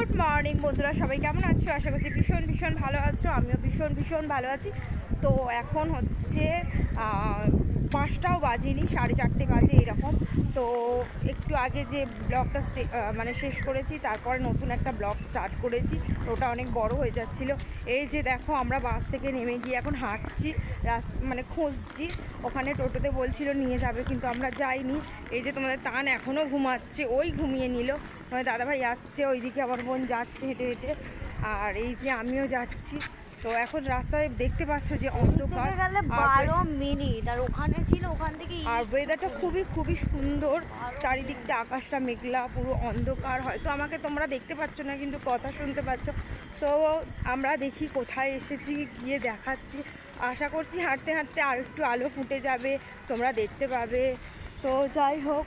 Good morning বন্ধুরা, সবাই কেমন আছো? আশা করছি ভীষণ ভালো আছো। আমিও ভীষণ ভালো আছি। তো এখন হচ্ছে 5টাও বাজেনি, 4:30 বাজে এরকম। তো একটু আগে যে ব্লগটা মানে শেষ করেছি, তারপরে নতুন একটা ব্লগ স্টার্ট করেছি। ওটা অনেক বড় হয়ে যাচ্ছিল। এই যে দেখো, আমরা বাস থেকে নেমে গিয়ে এখন হাঁটছি, মানে খুঁজছি। ওখানে টোটোতে বলছিল নিয়ে যাবে, কিন্তু আমরা যাইনি। এই যে তোমাদের তান এখনও ঘুমাচ্ছে, ওই ঘুমিয়ে নিল। দাদাভাই আসছে, ওইদিকে আমার বোন যাচ্ছে হেঁটে হেঁটে, আর এই যে আমিও যাচ্ছি। তো এখন রাস্তায় দেখতে পাচ্ছ যে অন্ধকার, 12 মিনিট, আর ওখানে ছিল, ওখান থেকে আর ওয়েদারটা খুবই সুন্দর। চারিদিকটা আকাশটা মেঘলা, পুরো অন্ধকার। হয়তো আমাকে তোমরা দেখতে পাচ্ছ না, কিন্তু কথা শুনতে পাচ্ছ। তো আমরা দেখি কোথায় এসেছি, গিয়ে দেখাচ্ছি। আশা করছি হাঁটতে হাঁটতে আর একটু আলো ফুটে যাবে, তোমরা দেখতে পাবে। তো যাই হোক,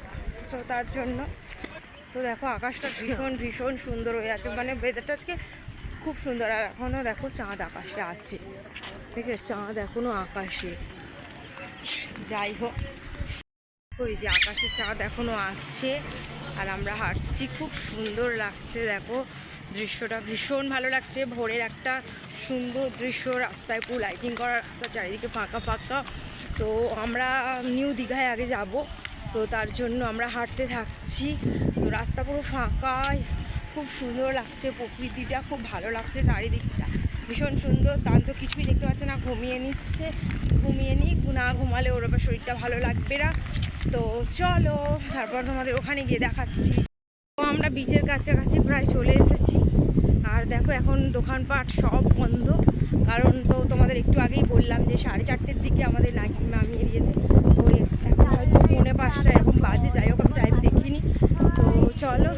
তো তার জন্য তো দেখো আকাশটা ভীষণ সুন্দর হয়ে আছে, মানে ওয়েদারটা আজকে খুব সুন্দর। আর এখনও দেখো চাঁদ আকাশে আছে, ঠিক আছে, চাঁদ এখনও আকাশে। যাই হোক, ওই যে আকাশে চাঁদ এখনও আছে, আর আমরা হাঁটছি, খুব সুন্দর লাগছে। দেখো দৃশ্যটা ভীষণ ভালো লাগছে, ভোরের একটা সুন্দর দৃশ্য। রাস্তায় পুরো লাইটিং করা রাস্তা, চারিদিকে ফাঁকা। তো আমরা নিউ দীঘায় আগে যাব, তো তার জন্য আমরা হাঁটতে থাকছি। তো রাস্তা পুরো ফাঁকা, খুব সুন্দর লাগছে, প্রকৃতিটা খুব ভালো লাগছে, চারিদিকটা ভীষণ সুন্দর। তার তো কিছুই দেখতে পাচ্ছে না, ঘুমিয়ে নিক, না ঘুমালে ওর আবার শরীরটা ভালো লাগবে না। তো চলো, তারপর তোমাদের ওখানে গিয়ে দেখাচ্ছি। তো আমরা বিচের কাছাকাছি প্রায় চলে এসেছি, আর দেখো এখন দোকানপাট সব বন্ধ। কারণ তো তোমাদের একটু আগেই বললাম যে 4:30-র দিকে আমাদের নামিয়ে দিয়েছে। তো এখন হয়তো 4:45 এরকম বাজে, যাই হোক আমি টাইম দেখিনি। তো চলো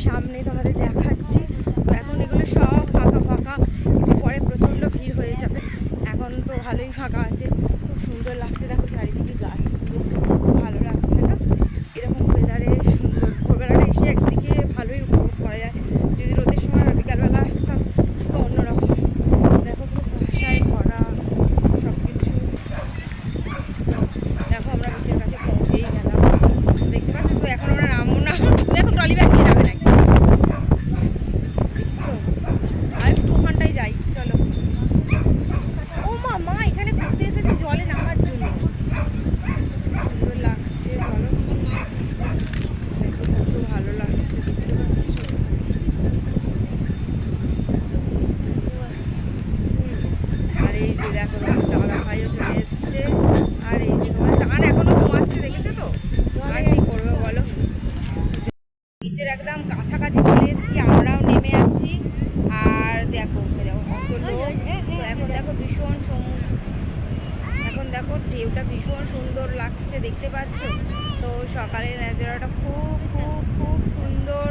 সামনে তোমাদের দেখাচ্ছি। তো এখন এগুলো সব ফাঁকা, একটু পরে প্রচণ্ড ভিড় হয়ে যাবে। এখন তো ভালোই ফাঁকা আছে, খুব সুন্দর লাগছে। দেখো চারিদিকে গাছগুলো, ভালো লাগছে না? এরকম ওয়েদারে সুন্দর। ভোরবেলাটা এসে একদিকে ভালোই উপভোগ করা যায়। যদি রোদের সময় বিকালবেলা আসতাম তো অন্যরকম। দেখো পুরো কুয়াশায় ভরা সব কিছু। দেখো আমরা বিচের কাছে পৌঁছেই গেলাম, দেখতে পাচ্ছি। তো এখন আমরা নামবো না, দেখো ট্রলি ব্যাগ নিয়ে যাবে নাকি, দেখছো? আর একটু ওখানটায় যাই, চলো। ও মা, এখানে ঘুরতে এসেছি জলে নামার জন্য, সুন্দর লাগছে। চলো, দেখো কত ভালো লাগছে, দেখতে পাচ্ছ? আর এই যে দেখো দাদা ভাইও চলে এসছে, আর এই যে তোমার টান এখনো ঘুমাচ্ছে, দেখেছো তো? আর কি করবে বলো? বিচের একদম কাছাকাছি চলে এসেছি, আমরাও নেমে আছি। আর দেখো কত লোক। তো এখন দেখো এখন দেখো ঢেউটা ভীষণ সুন্দর লাগছে, দেখতে পাচ্ছ? তো সকালের নজারাটা খুব সুন্দর।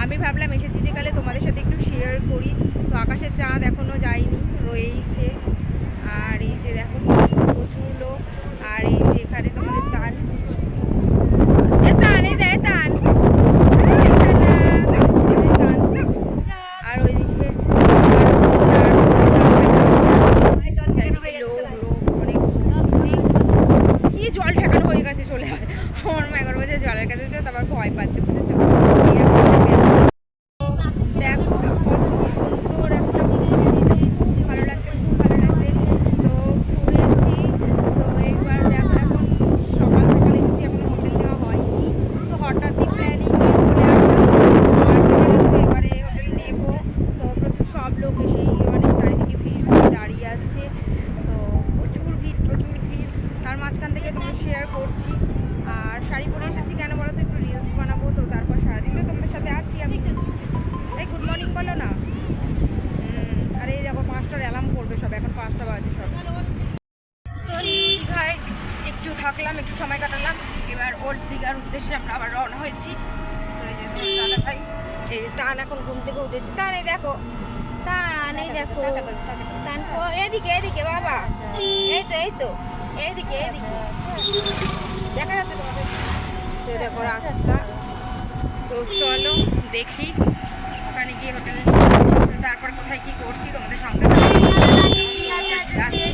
আমি ভাবলাম এসেছি যে কালে তোমাদের সাথে একটু শেয়ার করি। তো আকাশের চাঁদ এখনও যায়নি, রয়েইছে। আর এই যে দেখো প্রচুর লোক। আর এই যে এখানে তোমাদের তান, আর ওইদিকে কি জল ঠেকানো হয়ে গেছে, চলে হয়। আমার মা 11 বাজে জলের কাছে ছিল, তারপর ভয় পাচ্ছে, বুঝেছো? দেখো কত সুন্দর একটা ভালো লাগছে, খুব ভালো লাগছে। তো ঘুরেছি। তো এইবার দেখো এখন সকাল এসেছি, এখনো হোটেল নেওয়া হয়নি। তো হঠাৎই প্ল্যানিং করে আসলাম, এবারে হোটেল নেবো। তো প্রচুর সব লোক এসেই মানে চারিদিকে ভিড় দাঁড়িয়ে আছে। তো প্রচুর ভিড়। তার মাঝখান থেকে তোমার শেয়ার করছি। আর শাড়ি পরে এসেছি কেন বলো তো, একটু রিলস বানাবো। তো তারপর সারাদিন তো তোমাদের সাথে আছি আমি। এই গুড মর্নিং বলো না। আর এই দেখো 5টার অ্যালার্ম করবে সব, এখন 5টা বাজে সব। তো দীঘায় একটু থাকলাম, একটু সময় কাটালাম। এবার ওল্ড দীঘার উদ্দেশ্যে আমরা আবার রওনা হয়েছি। তো এই যে দাদা ভাই, এই তান এখন ঘুম থেকে উঠেছি। তান এই দেখো, তান এদিকে বাবা, এই তো এইদিকে দেখা যাচ্ছে তোমাদের। তো দেখো রাস্তা। তো চলো দেখি ওখানে গিয়ে হোটেলে, তারপর কোথায় কি করছি তোমাদের সঙ্গে যাচ্ছি।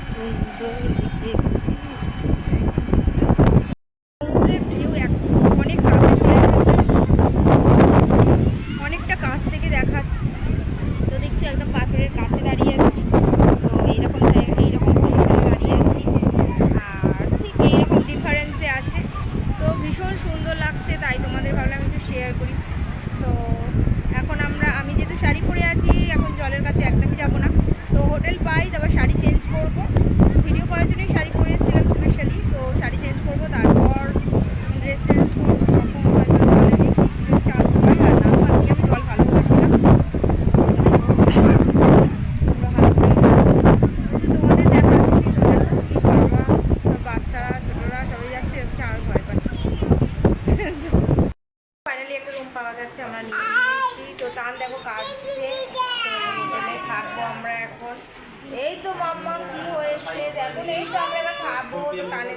সুন্দর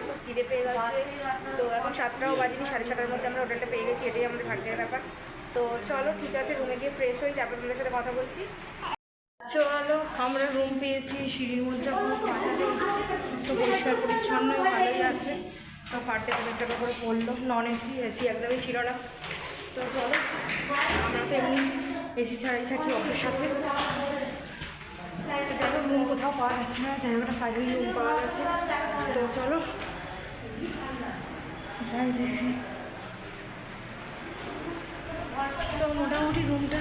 খুব খিদে পেয়ে গেছে। তো এখন 7টাও বাজেনি, 6:30টার মধ্যে আমরা হোটেলটা পেয়ে গেছি, এটাই আমাদের ভাগ্যের ব্যাপার। তো চলো ঠিক আছে, রুমে গিয়ে ফ্রেশ হই, তারপর আপনাদের সাথে কথা বলছি। চলো আমরা রুম পেয়েছি, সিঁড়ির মধ্যে কোনো পাঠাতে উঠছে, তো পরিষ্কার পরিচ্ছন্ন ভালোই আছে। তো ফার্টে একটা করে পড়লো, নন এসি, এসি একদমই ছিল না। তো চলো, আমরা তো এমনি এসি ছাড়াই থাকি অফিস আছে। যাই হোক রুম কোথাও পাওয়া যাচ্ছে না, যাই হোক একটা ফাইনালি রুম পাওয়া যাচ্ছে। তো চলো যাই দেখি। তো মোটামুটি রুমটা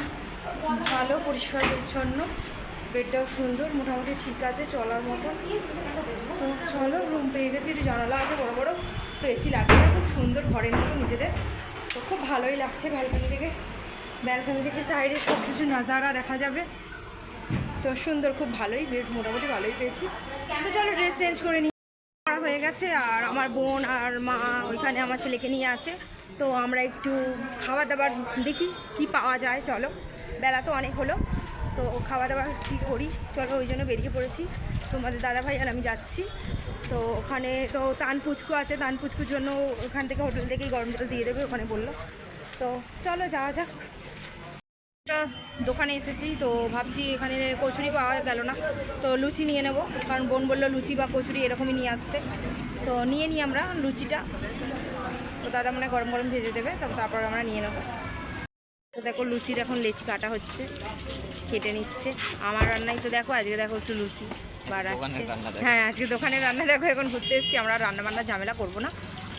ভালো, পরিষ্কার পরিচ্ছন্ন, বেডটাও সুন্দর, মোটামুটি ঠিক আছে চলার মতো। তো চলো রুম পেয়ে গেছি, একটু জানালা আছে বড় বড়, তো এসি লাগবে না, খুব সুন্দর ঘরের মতো নিজেদের। তো খুব ভালোই লাগছে, ব্যালকনি থেকে সাইডে সব কিছু নাজারা দেখা যাবে। তো সুন্দর, খুব ভালোই, বেড মোটামুটি ভালোই পেয়েছি। তো চলো ড্রেস চেঞ্জ করে নিই, হয়ে গেছে। আর আমার বোন আর মা ওইখানে আমার ছেলেকে নিয়ে আছে। তো আমরা একটু খাবার দাবার দেখি কি পাওয়া যায়, চলো বেলা তো অনেক হলো, তো খাওয়া দাওয়া কী করি চলো, ওই জন্য বেরিয়ে পড়েছি। তোমাদের দাদাভাই আর আমি যাচ্ছি। তো ওখানে তো তান পুচকু আছে, তান পুচকুর জন্য ওখান থেকে হোটেল থেকেই গরম জল দিয়ে দেবে ওখানে বললো। তো চলো যাওয়া যাক। একটা দোকানে এসেছি, তো ভাবছি এখানে কচুরি পাওয়া গেল না, তো লুচি নিয়ে নেব, কারণ বোন বললো লুচি বা কচুরি এরকমই নিয়ে আসতে। তো নিয়ে নিই আমরা লুচিটা, তো দাদা মানে গরম গরম ভেজে দেবে, তারপর আমরা নিয়ে নেবো। তো দেখো লুচির এখন লেচি কাটা হচ্ছে, কেটে নিচ্ছে। আমার রান্নাই তো দেখো, আজকে দেখো একটু লুচি বাড়াচ্ছে। হ্যাঁ আজকে দোকানের রান্না দেখো, এখন ঘুরতে এসেছি। আমরা রান্না বান্না ঝামেলা করবো না,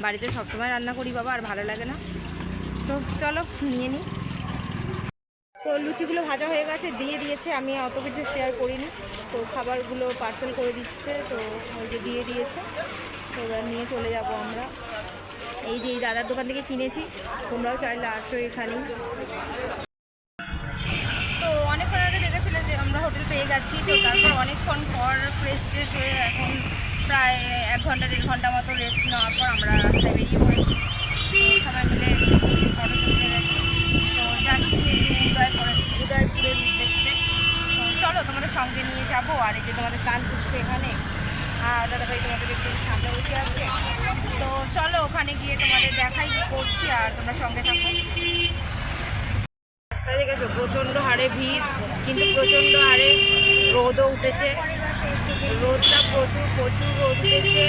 বাড়িতে সবসময় রান্না করি বাবা, আর ভালো লাগে না। তো চলো নিয়ে নিই। তো লুচিগুলো ভাজা হয়ে গেছে, দিয়ে দিয়েছে, আমি অত কিছু শেয়ার করিনি। তো খাবারগুলো পার্সেল করে দিচ্ছে, তো ওই যে দিয়ে দিয়েছে। তো এবার নিয়ে চলে যাব আমরা। এই যে এই দাদার দোকান থেকে কিনেছি, তোমরাও চাইলে আসো এখানেই। তো অনেকক্ষণ আগে দেখেছিলে যে আমরা হোটেল পেয়ে গেছি, তো তারপর অনেকক্ষণ পর ফ্রেশ ট্রেশ হয়ে এখন প্রায় 1 ঘন্টা 1.5 ঘন্টা মতো রেস্ট নেওয়ার পর আমরা রাস্তায় বেরিয়ে পড়েছি। সবাই মিলে ফটো তুলতে গেছি। তো যাচ্ছি উদয়পুরের উদ্দেশ্যে। তো চলো তোমাদের সঙ্গে নিয়ে যাবো। আর এই যে তোমাদের কান পুষতে এখানে দাদাভাই তোমাদের একটু সামনে বসে আছে। তো চলো ওখানে গিয়ে তোমাদের দেখাই কি করছি, আর তোমরা সঙ্গে থাকো। রাস্তায় দেখেছো প্রচণ্ড হারে ভিড়, কিন্তু প্রচণ্ড হারে রোদও উঠেছে, রোদটা প্রচুর প্রচুর রোদ উঠেছে,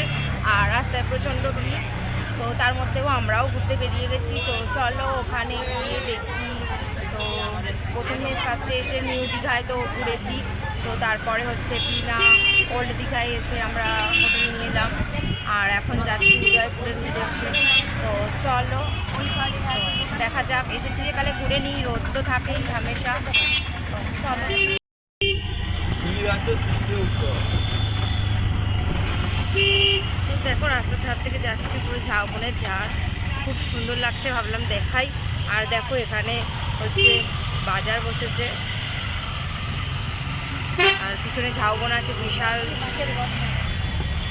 আর রাস্তায় প্রচণ্ড ভিড়। তো তার মধ্যেও আমরাও ঘুরতে বেরিয়ে গেছি। তো চলো ওখানে গিয়ে দেখি। তো প্রথমে ফার্স্টে এসে নিউ দীঘায় তো ঘুরেছি, তো তারপরে হচ্ছে বিনা ওল্ড দীঘায় এসে আমরা হোটেলে নিয়ে এলাম, আর এখন যাচ্ছি উদয়পুরের উদ্দেশ্যে। তো চলো দেখা যাক, এসেছি যে কালে ঘুরে নিই, রোদ তো থাকেই হামেশা। তো চলো দেখো রাস্তার ধার থেকে যাচ্ছে পুরো ঝাউবনের ঝাড়, খুব সুন্দর লাগছে, ভাবলাম দেখাই। আর দেখো এখানে হচ্ছে বাজার বসেছে, আর পিছনে ঝাউবন আছে বিশাল,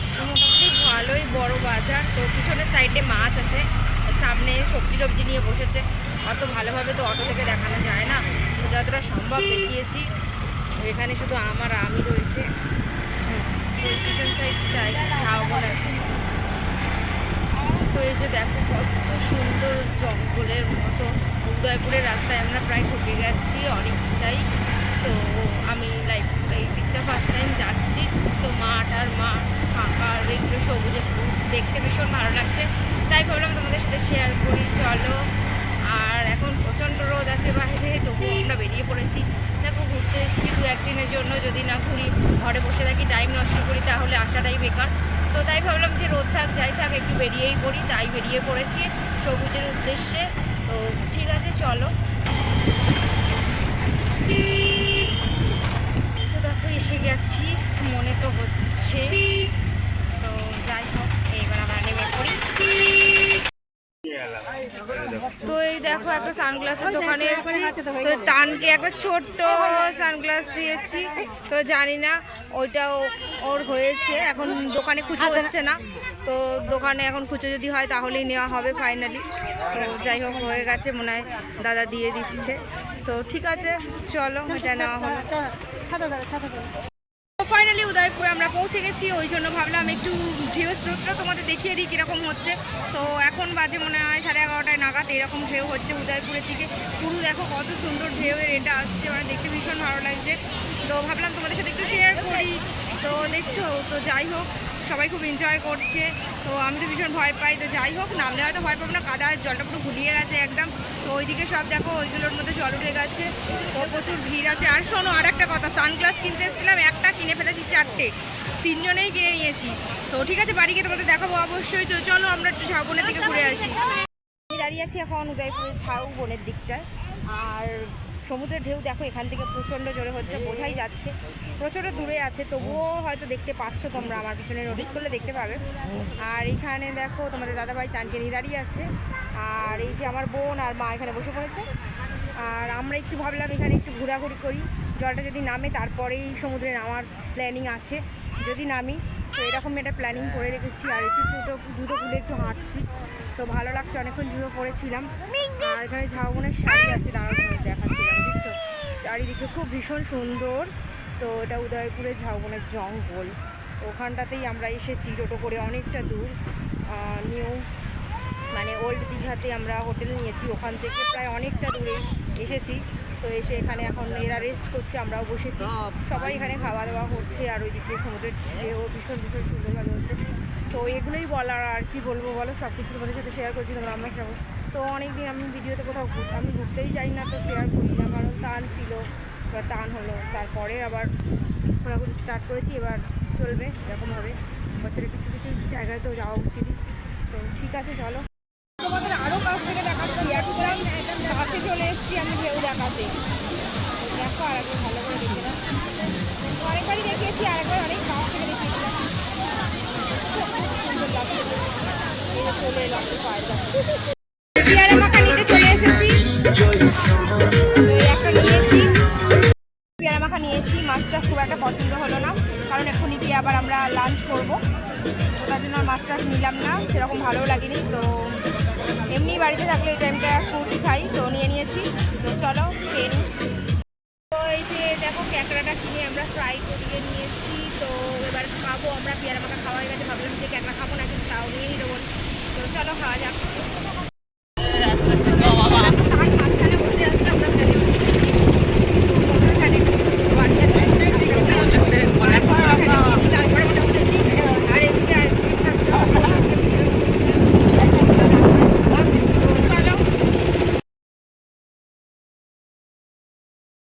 মোটামুটি ভালোই বড় বাজার। তো পিছনের সাইডে মাছ আছে, সামনে সবজি টবজি নিয়ে বসেছে। অত ভালোভাবে তো অটো থেকে দেখানো যায় না, তো যতটা সম্ভব দেখিয়েছি। এখানে শুধু আমার আমি রয়েছে, পিছন সাইডটায় ঝাউবন আছে। তো এই যে দেখো কত সুন্দর জঙ্গলের মতো, উদয়পুরের রাস্তায় আমরা প্রায় ঢুকে গেছি অনেকটাই। তো আমি এই দিকটা ফার্স্ট টাইম যাচ্ছি। তো মাঠ আর মাঠ ফাঁকা, আর এগুলো সবুজে দেখতে ভীষণ ভালো লাগছে, তাই ভাবলাম তোমাদের সাথে শেয়ার করি। চলো, আর এখন প্রচণ্ড রোদ আছে বাইরে, তবুও আমরা বেরিয়ে পড়েছি। দেখো ঘুরতে এসেছি 2-1 দিনের জন্য, যদি না ঘুরি ঘরে বসে থাকি টাইম নষ্ট করি তাহলে আসাটাই বেকার। তো তাই ভাবলাম যে রোদ থাক যাই থাক একটু বেরিয়েই পড়ি, তাই বেরিয়ে পড়েছি সবুজের উদ্দেশ্যে। তো ঠিক আছে চলো। তো দেখো এসে গেছি, মনে তো হচ্ছে। তো যাই হোক এইবার আমরা নেমে পড়ি। তো এই দেখো একটা সানগ্লাসের দোকানে এসেছি, তো তানকে একটা ছোট্ট সানগ্লাস দিয়েছি। তো জানি না ওইটাও ওর হয়েছে, এখন দোকানে খুঁজে হচ্ছে না। তো দোকানে এখন খুঁজে যদি হয় তাহলেই নেওয়া হবে ফাইনালি। তো যাই হোক হয়ে গেছে, মনে হয় দাদা দিয়ে দিচ্ছে। তো ঠিক আছে চলো, এটা নেওয়া হলো। ফাইনালি উদয় উদয়পুরে আমরা পৌঁছে গেছি, ওই জন্য ভাবলাম একটু ঢেউয়ের স্রোতটা তোমাদের দেখিয়ে দিই কীরকম হচ্ছে। তো এখন বাজে মনে হয় 11:30 নাগাদ, এরকম ঢেউ হচ্ছে উদয়পুরের দিকে। পুরো দেখো কত সুন্দর ঢেউয়ের এটা আসছে, মানে দেখতে ভীষণ ভালো লাগছে। তো ভাবলাম তোমাদের সাথে একটু শেয়ার করি। তো দেখছো, তো যাই হোক সবাই খুব এনজয় করছে। তো আমি তো ভীষণ ভয় পাই, তো যাই হোক নামলে হয়তো ভয় পাবো না, কাদা জলটা পুরো ঘুরিয়ে গেছে একদম। তো ওইদিকে সব দেখো ওইগুলোর মধ্যে জল উঠে গেছে, তো প্রচুর ভিড় আছে। আর শোনো আর একটা কথা, সানগ্লাস কিনতে এসেছিলাম, একটা কিনে ফেলেছি 4টে, 3জনেই কিনে নিয়েছি। তো ঠিক আছে, বাড়ি গিয়ে তোমাদের দেখাবো অবশ্যই। তো চলো আমরা একটু ঝাউবনের দিকে ঘুরে আসি। আমি দাঁড়িয়ে আছি এখন উদয়পুরের ঝাউবনের দিকটায়, আর সমুদ্রের ঢেউ দেখো এখান থেকে প্রচণ্ড জোরে হচ্ছে, বোঝাই যাচ্ছে। প্রচণ্ড দূরে আছে, তবুও হয়তো দেখতে পাচ্ছ তোমরা, আমার পিছনে নোটিস করলে দেখতে পাবে। আর এখানে দেখো তোমাদের দাদাভাই চানকে নিয়ে দাঁড়িয়ে আছে, আর এই যে আমার বোন আর মা এখানে বসে পড়েছে। আর আমরা একটু ভাবলাম এখানে একটু ঘোরাঘুরি করি, জলটা যদি নামে তারপরেই সমুদ্রে নামার প্ল্যানিং আছে। যদি নামি তো এরকম একটা প্ল্যানিং করে রেখেছি। আর একটু জুতো খুলে একটু হাঁটছি, তো ভালো লাগছে, অনেকক্ষণ জুতো পরেছিলাম। আর এখানে ঝাউবনের শাড়ি আছে, দাঁড়ানো দেখাচ্ছিলাম, বুঝছো চারিদিকে খুব ভীষণ সুন্দর। তো এটা উদয়পুরের ঝাউবনের জঙ্গল, ওখানটাতেই আমরা এসেছি টোটো করে অনেকটা দূর। নিউ মানে ওল্ড দীঘাতে আমরা হোটেল নিয়েছি, ওখান থেকে প্রায় অনেকটা দূরে এসেছি। তো এসে এখানে এখন এরা রেস্ট করছে, আমরাও বসেছি, সবাই এখানে খাওয়া দাওয়া করছে। আর ওইদিকে সমুদ্রের ঢেউ ভীষণ ভীষণ সুন্দরভাবে হচ্ছে। তো এগুলোই বলার, আর কি বলবো বলো, সব কিছু তোমাদের সাথে শেয়ার করছি তোমরা আমার সাথে। তো অনেক দিন আমি ভিডিওতে কোথাও আমি ঘুরতেই যাই না, তো শেয়ার করি না, কারণ টান ছিল, এবার টান হলো, তারপরে আবার ঘোরাঘুরি স্টার্ট করেছি। এবার চলবে এরকমভাবে, বছরে কিছু কিছু জায়গায় তো যাওয়া উচিতই। তো ঠিক আছে চলো, তোমাদের আরও কাছ থেকে দেখাচ্ছি, একদম কাছে চলে এসেছি আমি ঢেউ দেখাতে। দেখো আর একবার ভালো করে দেখে নাও, অনেকবারই দেখিয়েছি, আরেকবার অনেক কাছ থেকে দেখিয়েছিলাম। সুন্দর লাগছে, এই চলে এলাম তো পায়ের কাছে। পেয়ারা মাখা নিতে চলে এসেছি, একটা নিয়েছি, পেয়ারা মাখা নিয়েছি। মাছটা খুব একটা পছন্দ হলো না, কারণ এক্ষুনি গিয়ে আবার আমরা লাঞ্চ করবো, তো তার জন্য আর মাছ টাছ নিলাম না, সেরকম ভালোও লাগেনি। তো এমনি বাড়িতে থাকলে এই টাইমটা ফ্রুটি খাই, তো নিয়ে নিয়েছি। তো চলো খেয়ে নিই। তো এই যে দেখো ক্যাঁকড়াটা কিনে আমরা ফ্রাই করিয়ে নিয়েছি, তো এবার খাবো আমরা। পেয়ারা মাখা খাওয়া হয়ে গেছে, ভাবলাম যে ক্যাঁকড়া খাবো না, কিন্তু তাও নিয়ে নিই দেবো। তো চলো খাওয়া যাক।